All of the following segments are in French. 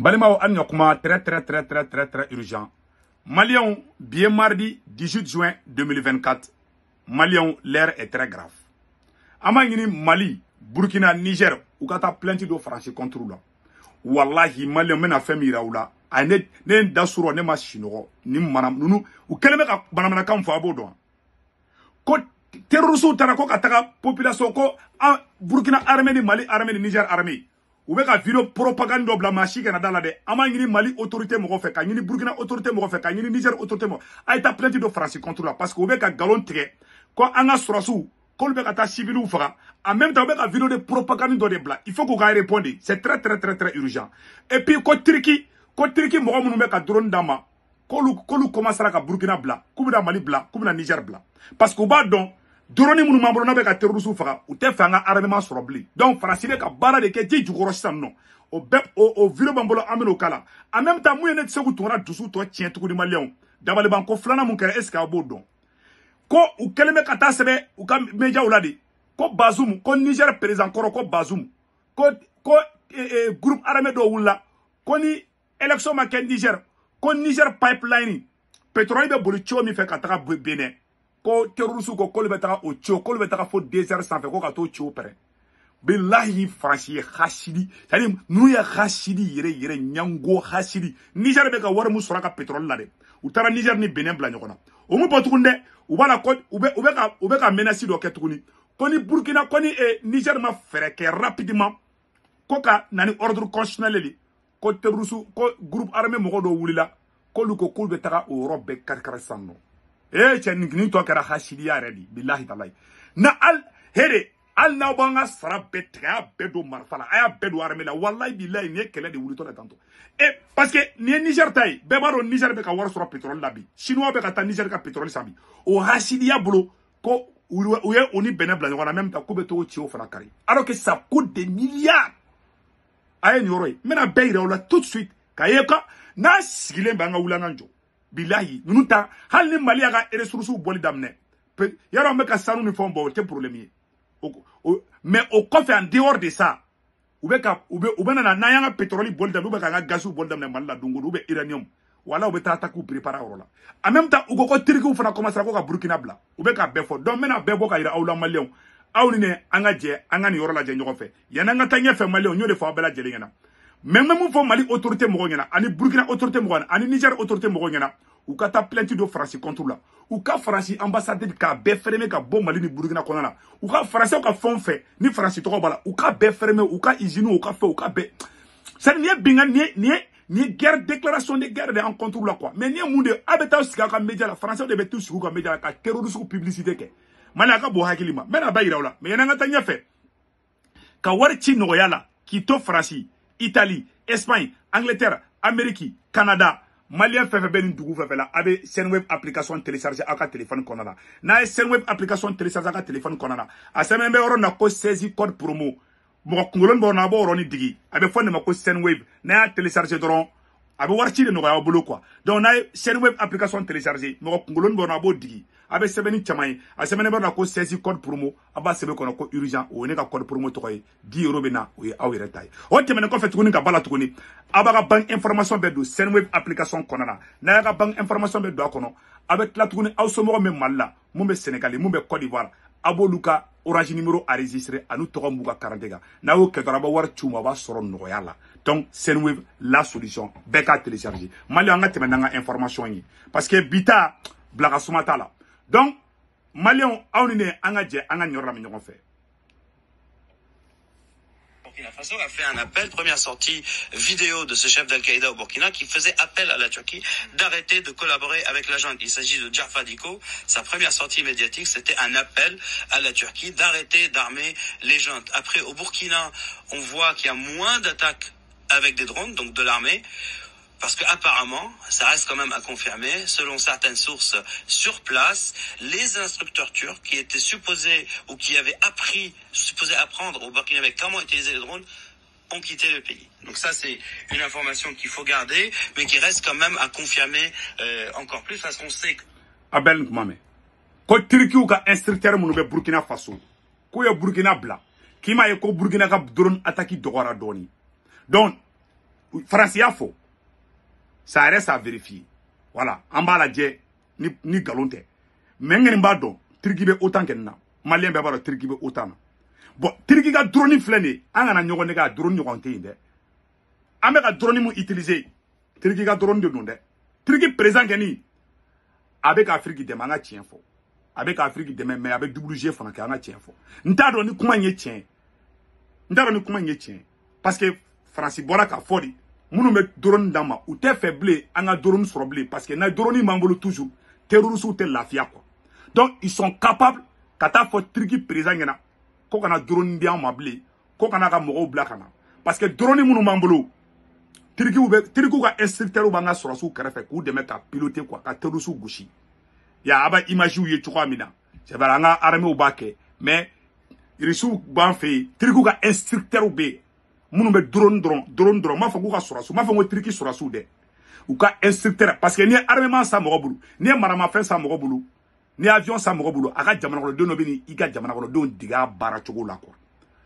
Balimao Anyokuma, très urgent. Malion, bien mardi 18 juin 2024. Malion, l'air est très grave. Amangini Mali, Burkina, Niger, ou kata plainte de franchi contre là. Wallahi, Malion mena femi raoula. Anet, ne dasuro ne ma shinoro, ni manam nunu, ou keleme ka banamana kam fa abodo. Ko terrorisme tanako kataka population ko Burkina armée ni Mali armée ni Niger armée. Ou bien vidéo propagande bla machi kana dans la de amangini Mali autorité mo fait ka ni Burkina autorité mo fait ka ni Niger autorité mo aita plainte de France contre là parce que ou bien ka galon tigé ko anga surasu ko le ka ta civilu fera en même temps ou bien vidéo de propagande do de bla il faut qu'on répondre c'est très urgent et puis ko Turquie mo mo ka drone dama ko lu commencera ka Burkina bla ko bi da Mali bla ko bi da Niger bla parce que ba don drone munu mambo na be ka terrorisme fara ou te fanga armement sorobli donc France be ka bara de ke ti jugoro sanno o viro bambolo ameno kala en même temps muyene tse ku tora dusu to tien tuku di Malion dabale banko flana mun kere eska bodon ko u keleme kata sebe u ka meja uladi ko Bazoum ko Niger président ko Bazoum ko groupe armé do wulla ko ni élection ma ken Niger ko Niger pipeline pétrole be boli cho mi fe kata Benin ko terrorisme ko le betara o cho ko le betara fo désert sans fait ko ka to cho pere billahi franchi khashidi yani nu ya khashidi yere nyango khashidi Niger be ka war mu suraka pétrole la de u tara Niger ni Benin bla nyokona o mu potukunde u bana ko u be ka menace do ketukuni ko ni Burkina ko ni Niger ma fere ke rapidement ko ka nani ordre constitutionnel li ko terrorisme ko groupe armé mo do wulila ko lu ko kul betara o robbe karkar sanno ni to kera khashidi ya redi billahi tallahi na al na banga sara betra bedo marfala aya bedo armela wallahi billahi ne kele de wuri to la tanto parce que ni Niger tay be baro Niger be ka war sur pétrole labi chinois be ka ta Niger ka pétrole sabi o khashidi ya bolo ko uye oni Benin bla ngona même ta ko be to chi o fana kari alors que ça coûte des milliards ay ni oroy mena beira la tout de suite kayeka na sigile banga wulanga njo billahi nunuta hal ni Mali aga ressources boli damne yaro me ka sanu ni fombo te problème mais au coffre en dehors de ça ou be na yanga pétrole boli damne ou be ka gaz boli damne Mali dungu ou be uranium wala ou be ta attaque ou préparer orola en même temps ou ko Turquie ou fana commencer ko ka Burkina bla ou be ka befo donc mena bebo ka ira awla Malion awni ne anga je anga ni orola je nyoko fe yana nga tanya fe Malion nyode fo bela je lengena même fo Mali autorité mo ngena ani Burkina autorité mo ngena ani Niger autorité mo ngena ou ka ta plainte de France contre là ou ka France ambassade ka be fermé ka bon Mali ni Burkina konana ou ka France ka fond fait ni France to bala ou ka be fermé ou ka usine ou ka fait ou ka be ça ni binga ni guerre déclaration de guerre de en contre là quoi mais ni munde abeta sika ka média la France de betu sika ka média ka terrorisme publicité ke mala ka bo hakilima mena bayira wala mais yana ngata nyafe ka war ci no yala ki to France Italie, Espagne, Angleterre, Amérique, Canada, Malien fait ben dugu fait là avec Senweb application télécharger à téléphone konana. Na Senweb application télécharger à téléphone konana. A semembe oro na ko saisi code promo. Mo kungolon bo na bo oro ni digi. Avec phone ma ko Senweb na télécharger doron. Avec warchi de no ya bolo quoi. Donc na Senweb application télécharger. Mo kungolon bo na bo digi. Avec sebeni chamay. A semene bo na ko saisi code promo. Aba sebe kono ko urgent o ne ka code promo to koy 10 € bena o awire tay. O temene ko fait tukuni ka bala tukuni. Abaga bank information bedo Senweb application konana. Na ka bank information bedo akono. Avec la tukuni awsomo me malla. Mumbe Sénégalais, mumbe Côte d'Ivoire. Abo luka orange numéro enregistré à nous tokom buga 40 na o ke doraba war chuma ba soro no yala donc Senweb la solution beka télécharger mali anga temenanga information yi parce que bita blaga sumata la donc malion awnine anga je anga nyora mi fait. Burkina Faso a fait un appel, première sortie vidéo de ce chef d'Al-Qaïda au Burkina qui faisait appel à la Turquie d'arrêter de collaborer avec la junte. Il s'agit de Jafar Diko. Sa première sortie médiatique, c'était un appel à la Turquie d'arrêter d'armer les juntes. Après, au Burkina, on voit qu'il y a moins d'attaques avec des drones, donc de l'armée. Parce que apparemment, ça reste quand même à confirmer, selon certaines sources sur place, les instructeurs turcs qui étaient supposés ou qui avaient supposés apprendre au Burkinabé comment utiliser les drones, ont quitté le pays. Donc ça, c'est une information qu'il faut garder, mais qui reste quand même à confirmer encore plus parce qu'on sait que... Abel Mame, ko Turquie ka instructeur munu be Burkina Faso, ko ya Burkina bla, kima ye ko Burkina ka drone attaque dogora doni. Donc France y'a faux. Ça reste à vérifier. Voilà. En bas la djé, ni galonte. Mais n'en pas donc, Turquie autant qu'elle n'a. Malien bébé Turquie autant. Bon, Turquie a drone flané. On a un drone de Amérique drone mu utilisé. Turquie a drone de nous. Turquie présent gagné. Avec Afrique de manga tient faux. Avec Afrique de mais avec WG fana ka tient faux. N'ta do ni kuma nye tient. N'ta do ni kuma nye tient. Parce que France bora ka fodi. Munu me drone dama ou te faible anga drone sur blé parce que na drone mambolo toujours terroriste ou te lafia quoi. Donc ils sont capables kata fo Turquie présent ngena ko kana drone dia mablé ko kana ka mo blakana parce que drone munu mambolo Turquie ka instructeur ou banga sur sou karafe ku de mettre à piloter quoi ka terroriste gauchi. Ya aba image ou ye chukwa mina. C'est balanga armée ou baké mais risu ban fait Turquie ka instructeur ou be munu be drone ma fa ku ka surasu ma fa ngo Turquie surasu de ou ka instructeur parce que ni armement sa mo bulu ni marama fin sa mo bulu ni avion sa mo bulu aka jamana ko do no bini ika jamana ko do diga bara chogo la ko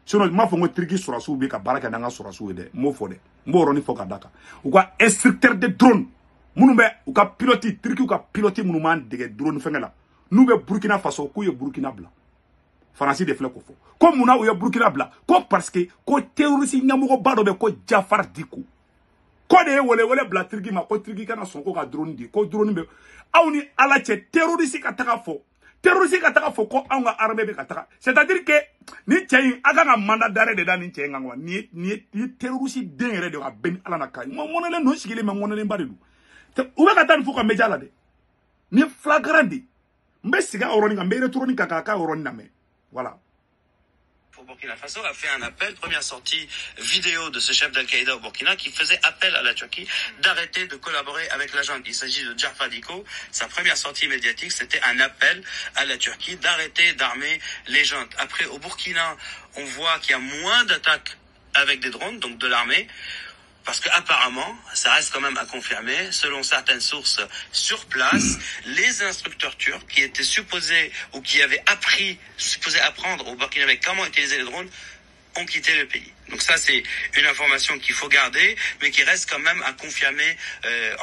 sinon ma fa ngo Turquie surasu be ka baraka nanga surasu de mo fo de mo roni fo ka daka ou ka instructeur de drone munu be ou ka pilote Turquie ou ka pilote munu man de drone fengela nous be Burkina Faso ko ye Burkina bla France de fleko fo comme muna ou ye Burkina bla ko parce que ko terroriste nyamugo bado be ko Jafar Diko ko de wole bla Turquie ma ko Turquie kana son ko ka drone di ko drone be awni ala che terroriste ka taka fo ko anga armée be ka taka c'est-à-dire que ni tien aga na mandat d'arrêt de dan ni tien ngwa ni terroriste den de ka ben ala na kai mo monele no sigile me monele mbadi du ou be ka tan fo ka meja la de ni flagrant di mbe siga oroni mbe retourni kaka oroni na me. Voilà. Au Burkina Faso a fait un appel, première sortie vidéo de ce chef d'Al-Qaïda au Burkina qui faisait appel à la Turquie d'arrêter de collaborer avec la junte. Il s'agit de Jafar Diko. Sa première sortie médiatique, c'était un appel à la Turquie d'arrêter d'armer les juntes. Après, au Burkina, on voit qu'il y a moins d'attaques avec des drones, donc de l'armée. Parce que apparemment, ça reste quand même à confirmer, selon certaines sources sur place, les instructeurs turcs qui étaient supposés ou qui avaient supposés apprendre au Burkinabé comment utiliser les drones, ont quitté le pays. Donc ça, c'est une information qu'il faut garder, mais qui reste quand même à confirmer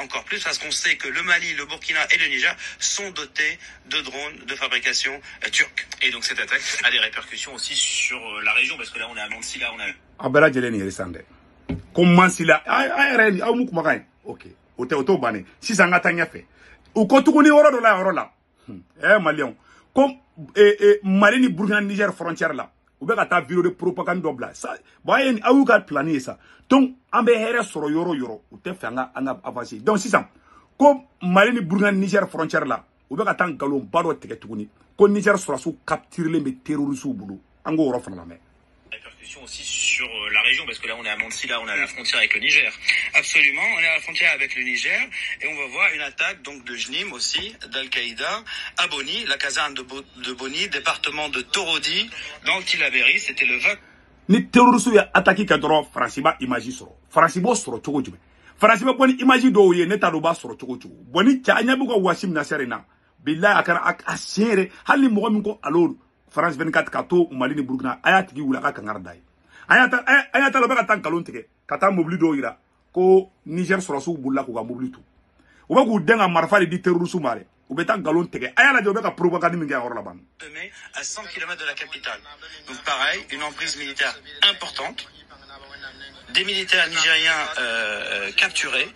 encore plus, parce qu'on sait que le Mali, le Burkina et le Niger sont dotés de drones de fabrication turque. Et donc cette attaque a des répercussions aussi sur la région, parce que là, on est à Mansilla, on a... Comment si la ok auto bané si ça ngata nyafe ou ko tukuni oro la Malion comme Mali ni Burkina Niger frontière là ou be kata vidéo de propagande dobla ça boyen awu ka planier ça donc ambe here soro yoro ou te fanga anga avancer donc si ça comme Mali ni Burkina Niger frontière là ou be kata galon baro teke tukuni ko Niger soro su capturer les terroristes au boulot ango oro fana la mais aussi sur la région, parce que là on est à Mansilla, on est à la frontière avec le Niger. Absolument, on est à la frontière avec le Niger et on va voir une attaque donc de Jnim aussi, d'Al-Qaïda, à Boni, la caserne de Boni, département de Torodi, dans le Tillabéri, c'était le 20. Ni terroriste ya attaqué kadro Franciba imagi soro. Francibo soro chogo jube. Franciba boni imagi do ye neta do ba soro chogo chogo. Boni chanya bugo wasim nasarena. Billahi akara asere hali mo min ko alolu. France 24 kato Mali ni Burkina ayati gi wula ka kangarday ayata lo beka tan kalon tike kata mobili do ira ko Niger soro su bulla ko ga mobili tu o ba ku denga marfa di terroriste mare o beta galon tike ayala jo beka propagande mi ga hor la ban à 100 km de la capitale. Donc pareil, une emprise militaire importante. Des militaires nigériens capturés,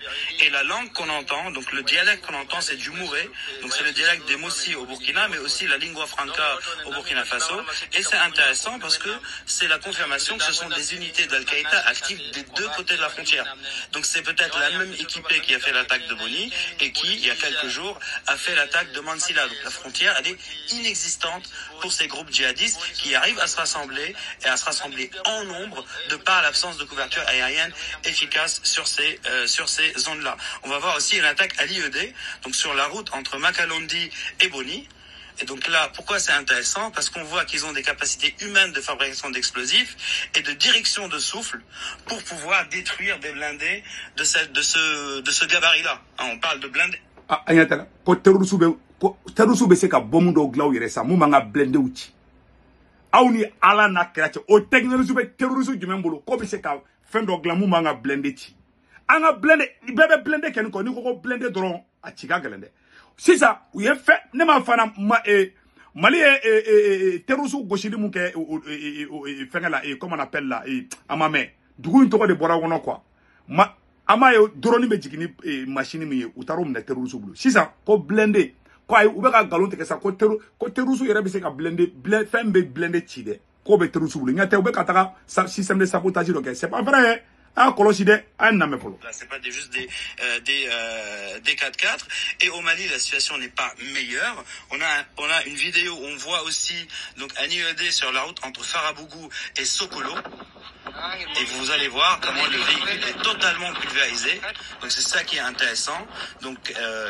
et la langue qu'on entend, donc le dialecte qu'on entend, c'est du Mouré, donc c'est le dialecte des Mossi au Burkina, mais aussi la lingua franca au Burkina Faso, et c'est intéressant parce que c'est la confirmation que ce sont des unités d'Al-Qaïda actives des deux côtés de la frontière. Donc c'est peut-être la même équipée qui a fait l'attaque de Boni, et qui, il y a quelques jours, a fait l'attaque de Mansilla. Donc la frontière, elle est inexistante pour ces groupes djihadistes qui arrivent à se rassembler, et à se rassembler en nombre, de par l'absence de couverture aérienne efficace sur ces zones-là. On va voir aussi une attaque à l'IED, donc sur la route entre Makalondi et Boni. Et donc là, pourquoi c'est intéressant? Parce qu'on voit qu'ils ont des capacités humaines de fabrication d'explosifs et de direction de souffle pour pouvoir détruire des blindés de ce gabarit-là. On parle de blindés. Terrorisme c'est ka bomu do glaw yere sa mu manga blende uchi awni ala na krache o technologie be terrorisme du membolo ko be se ka fen do glamu manga blende chi anga blende bébé blende ken ko ni ko blende dron a chiga gelende c'est ça ou y fait ne ma fana Mali terusu goshidi mu ke fengala comment on appelle là amame dugu to ko de bora wono quoi ama yo drone be jigini machine mi utaro mu na terusu bulu c'est ça ko blende ko ay ube ka galon te sa ko terusu yere be se ka blende fembe blende chide ko be terusu bulu nyate ube ka taka système de sabotage donc c'est pas vrai. C'est pas juste des 4x4. Et au Mali, la situation n'est pas meilleure. On a une vidéo où on voit aussi donc un IED sur la route entre Farabougou et Sokolo. Et vous allez voir comment le véhicule est totalement pulvérisé. Donc c'est ça qui est intéressant. Donc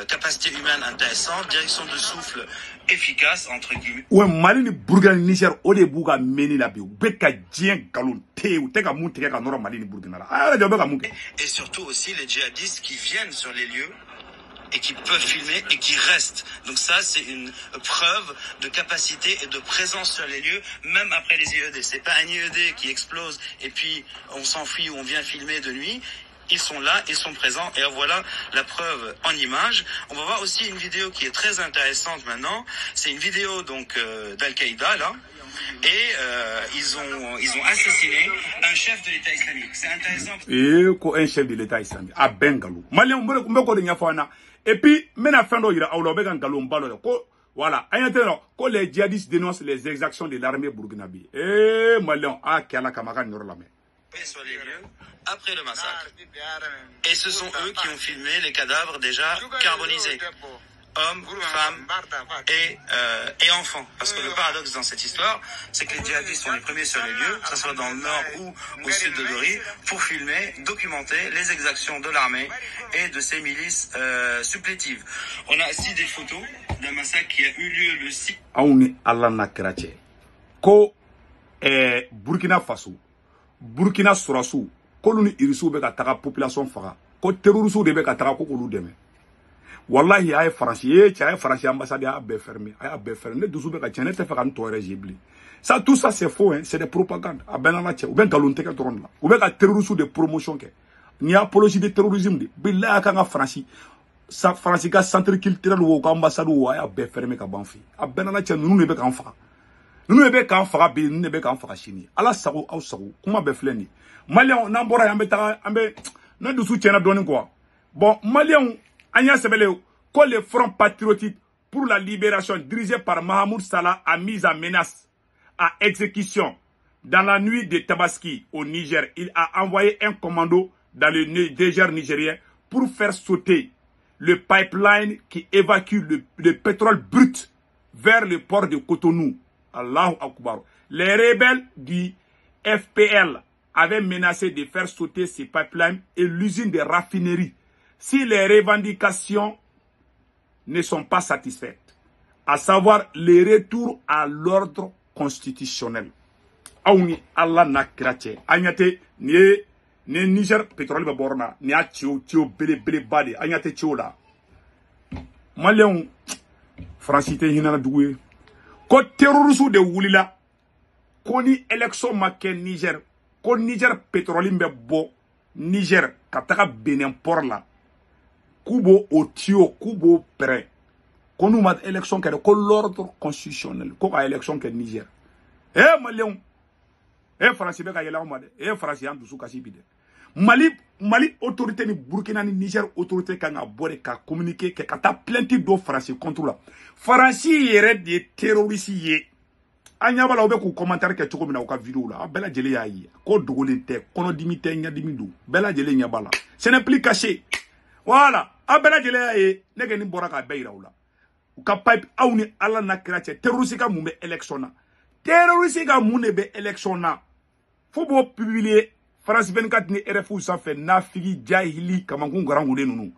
capacité humaine intéressante, direction de souffle efficace entre guillemets. Ouais, Mali ni Burkina Niger au début ka meni la bi beka dien galon te ou te ka monte ka nord Mali ni Burkina la. Et surtout aussi les djihadistes qui viennent sur les lieux et qui peuvent filmer et qui restent. Donc ça, c'est une preuve de capacité et de présence sur les lieux, même après les IED. C'est pas un IED qui explose et puis on s'enfuit ou on vient filmer de nuit. Ils sont là, ils sont présents et voilà la preuve en image. On va voir aussi une vidéo qui est très intéressante maintenant. C'est une vidéo donc d'Al-Qaïda là. Et ils ont assassiné un chef de l'État islamique. C'est intéressant. Et quoi un chef de l'État islamique à Bengalou. Malien mbeko de nyafana. Et puis mena fendo ira awlo be Bengalou mbalo ko voilà. Ayatelo ko les djihadistes dénoncent les exactions de l'armée burkinabé. Malien a kala kamaka norlame. Sur les lieux après le massacre. Et ce sont eux qui ont filmé les cadavres déjà carbonisés. Hommes, femmes et enfants. Parce que le paradoxe dans cette histoire, c'est que les djihadistes sont les premiers sur les lieux, que ce soit dans le nord ou au sud de Dori, pour filmer, documenter les exactions de l'armée et de ses milices supplétives. On a aussi des photos d'un massacre qui a eu lieu le 6. Aouni Allah na kerache. Ko Burkina Faso, Burkina Sorasu, ko luni irisu be ka taga population faga. Ko terrorisu de be ka taga ko kolu deme. Wallahi ay français ambassade a be fermé ne douzu be ka tiene te fa kan to régibli ça tout ça c'est faux hein, c'est des propagandes a benana che ou ben galonte ka toron la ou be ka terrorisme de promotion ke ni apologie de terrorisme de billahi ka nga français sa français ka centre culturel wo ka ambassade wo a be fermé ka banfi a benana che nunu ne be kan fa nunu ne be kan fa be nunu ne be kan fa chini ala sago au sago kuma be fleni malien na mbora yambe ta ambe na douzu tiena doni quoi bon malien Anya Sebele, que le Front patriotique pour la libération dirigé par Mahamoud Salah a mis en menace à exécution dans la nuit de Tabaski au Niger. Il a envoyé un commando dans le désert nigérien pour faire sauter le pipeline qui évacue le pétrole brut vers le port de Cotonou. Allahu Akbar. Les rebelles du FPL avaient menacé de faire sauter ces pipelines et l'usine de raffinerie si les revendications ne sont pas satisfaites, à savoir le retour à l'ordre constitutionnel. Aouni Allah na krache. Agnate ne Niger pétrole borna ni a tio bele bade agnate tio la. Malien francité hinana doué. Ko terrorisme de wulila. Ko ni élection maken Niger. Ko Niger pétrole mbe bo Niger kataka Benin port la. Kubo au tio, Kubo prêt. Qu'on nous mette élection que l'ordre constitutionnel, qu'on a élection que Niger. Malien, français beka yela omade, français en dessous kasi bide. Mali autorité ni Burkina ni Niger autorité kanga bore ka communiquer que kata plainte do français contre la. Français yere des terroristes yé. Anya bala obe ku commentaire ke choko mina ka vidéo la. Bela jele ya yi. Ko dogolente, kono dimite nya dimido. Bela jele nya bala. Ce n'est plus caché. Voilà. Abela jele ye nege ni bora ka beira ula u ka pipe awni ala na krache terroriste ka mumbe election na terroriste ka mune be election na fo bo publier France 24 ni RFU sa fait na figi jahili kama ngungarangu de nunu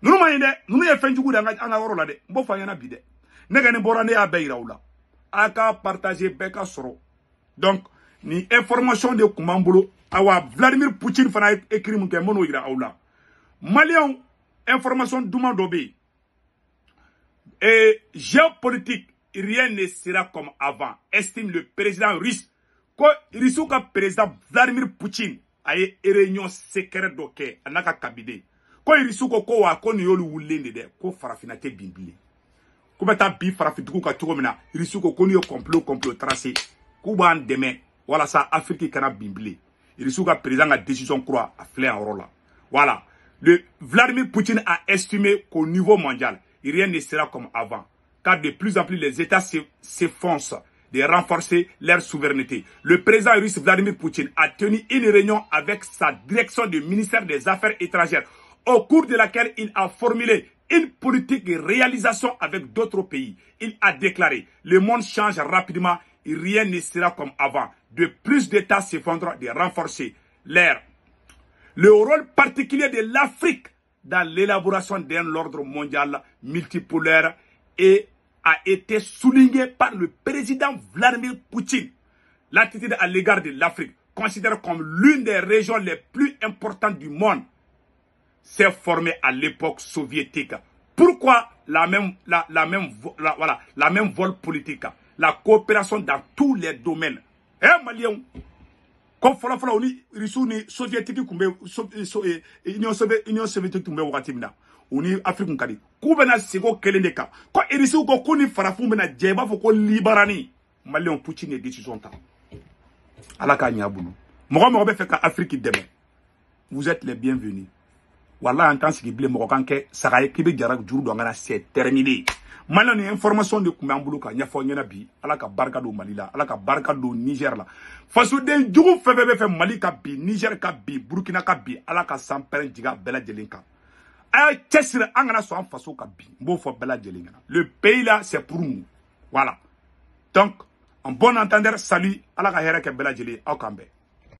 ma yinde nunu ye fenjugu da nga woro la de mbo fa yana bide nege ni bora ne ya beira ula aka partager beka soro donc ni information de kumambolo awa Vladimir Poutine fana écrit mun ke mono ira aula Malien information d'Oumandobé. Et géopolitique, rien ne sera comme avant, estime le président russe. Quand le président Vladimir Poutine, a ye réunion secrète dɔ kɛ a n'a ka cabinet ko Irisu ko wa ko nin y'olu wulilen de dɛ ko farafinna tɛ bin bilen k'u bɛ taa bi farafintigiw ka cogo min na Irisu ko n'u ye complot tracé k'u b'an dɛmɛ walasa Afrique kana bin bilen Irisu ka président ka décision kura a filɛ en yɔrɔ la voilà le Vladimir Poutine a estimé qu'au niveau mondial rien ne sera comme avant car de plus en plus les États s'efforcent de renforcer leur souveraineté. Le président russe Vladimir Poutine a tenu une réunion avec sa direction du ministère des Affaires étrangères, au cours de laquelle il a formulé une politique de réalisation avec d'autres pays. Il a déclaré, le monde change rapidement et rien ne sera comme avant. De plus d'États s'effondrent de renforcer le rôle particulier de l'Afrique dans l'élaboration d'un ordre mondial multipolaire et a été souligné par le président Vladimir Poutine. L'attitude à l'égard de l'Afrique, considérée comme l'une des régions les plus importantes du monde, s'est formée à l'époque soviétique. Pourquoi la même vol politique, la coopération dans tous les domaines. Maliens, comme fala oni risu ni soviétique kumbe Union soviétique kumbe wakati mina. Oni Afrique kadi ku bena sego kelende ka ko Irisu ko kuni farafu bena jeba fo ko libarani Malion Poutine décision ta ala ka nyabunu mo be fe ka Afrique demain vous êtes les bienvenus wallahi en tant que blé mo kanke sagaye kibe jarak juru do ngana c'est terminé Malion ni information de kumbe ambulu ka nyafo nyana bi ala ka barka do Mali la ala ka barka do Niger la fasu den jugu febe fe Mali ka bi Niger ka bi Burkina ka bi ala ka sampere jiga bela jelinka. Le pays là, c'est pour nous. Voilà. Donc, en bon entendeur, salut. Allah ka hera ke bela jeli au Kambe.